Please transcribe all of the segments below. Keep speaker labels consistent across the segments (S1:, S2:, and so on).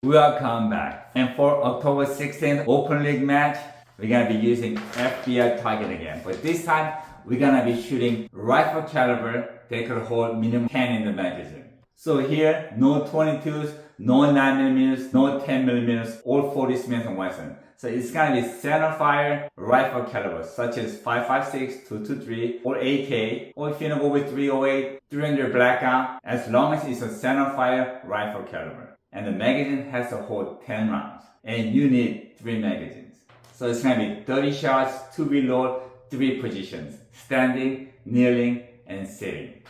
S1: Welcome back. And for October 16th Open League match, we're gonna be using FBI target again. But this time, we're gonna be shooting rifle caliber that could hold minimum 10 in the magazine. So here, no 22s, no 9mm, no 10mm, all 40 Smith & Wesson. So it's gonna be centerfire rifle caliber, such as 5.56, 223, or AK, or if you wanna go with 308, 300 blackout, as long as it's a centerfire rifle caliber. And the magazine has to hold 10 rounds. And you need 3 magazines. So it's gonna be 30 shots, 2 reload, 3 positions. Standing, kneeling, and sitting.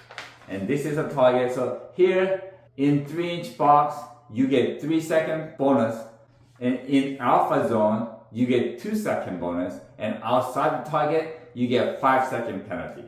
S1: And this is a target. So here, in 3-inch box, you get 3-second bonus. And in alpha zone, you get 2-second bonus. And outside the target, you get 5-second penalty.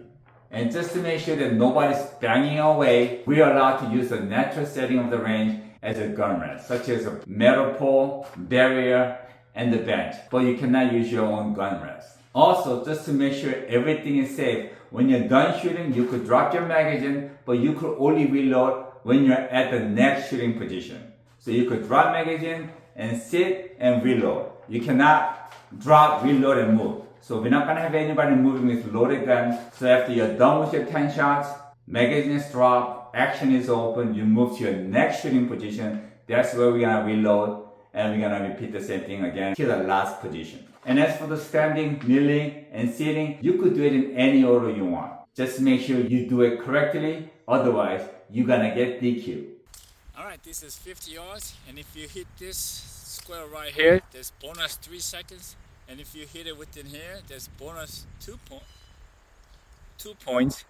S1: And just to make sure that nobody's banging away, we are allowed to use the natural setting of the range as a gun rest, such as a metal pole, barrier, and the bench. But you cannot use your own gun rest. Also, just to make sure everything is safe, when you're done shooting, you could drop your magazine, but you could only reload when you're at the next shooting position. So you could drop magazine and sit and reload. You cannot drop, reload, and move. So we're not gonna have anybody moving with loaded guns. So after you're done with your 10 shots, magazine is dropped, action is open, you move to your next shooting position. That's where we're gonna reload, and we're gonna repeat the same thing again to the last position. And as for the standing, kneeling, and sitting, you could do it in any order you want. Just make sure you do it correctly, otherwise you're gonna get DQ.
S2: Alright, this is 50 yards, and if you hit this square right here, there's bonus 3 seconds. And if you hit it within here, there's bonus 2 points.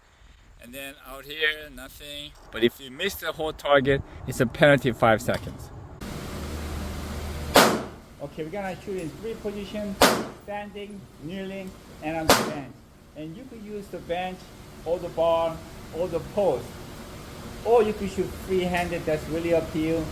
S2: And then out here, nothing. But if you miss the whole target, it's a penalty 5 seconds. Okay, we're gonna shoot in 3 positions: standing, kneeling, and on the bench. And you could use the bench, or the bar, or the post. Or you could shoot free-handed, that's really up to you.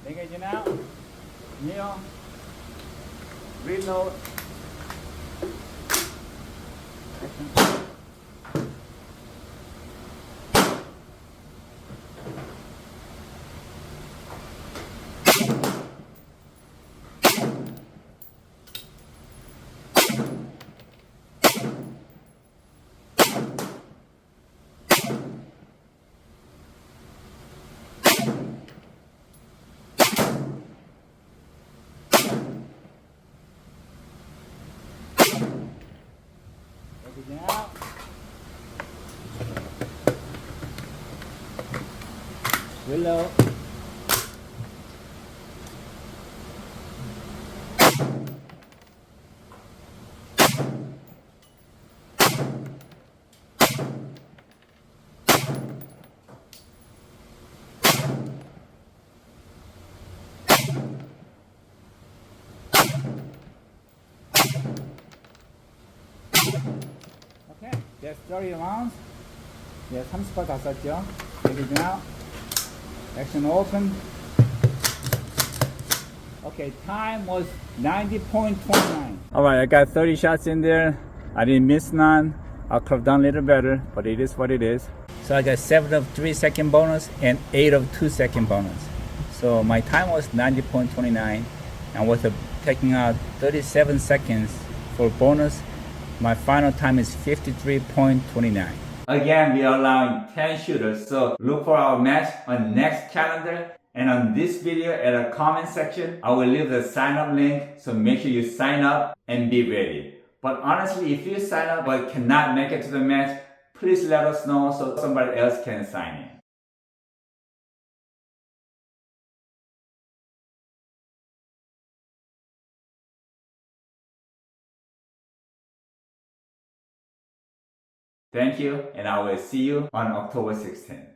S2: Magazine out, kneel, reload, action. Everything out. Reload. Okay, that's 30 rounds. 네, 30발 다 썼죠. Everything out. Action open. Okay, time was 90.29. Alright, I got 30 shots in there. I didn't miss none. I could have done a little better, but it is what it is. So I got 7 of 3-second bonus and 8 of 2-second bonus. So my time was 90.29, and with taking out 37 seconds for bonus, my final time is 53.29.
S1: Again, we are allowing 10 shooters, so look for our match on next calendar. And on this video, at a comment section, I will leave the sign up link, so make sure you sign up and be ready. But honestly, if you sign up but cannot make it to the match, please let us know so somebody else can sign in. Thank you, and I will see you on October 16th.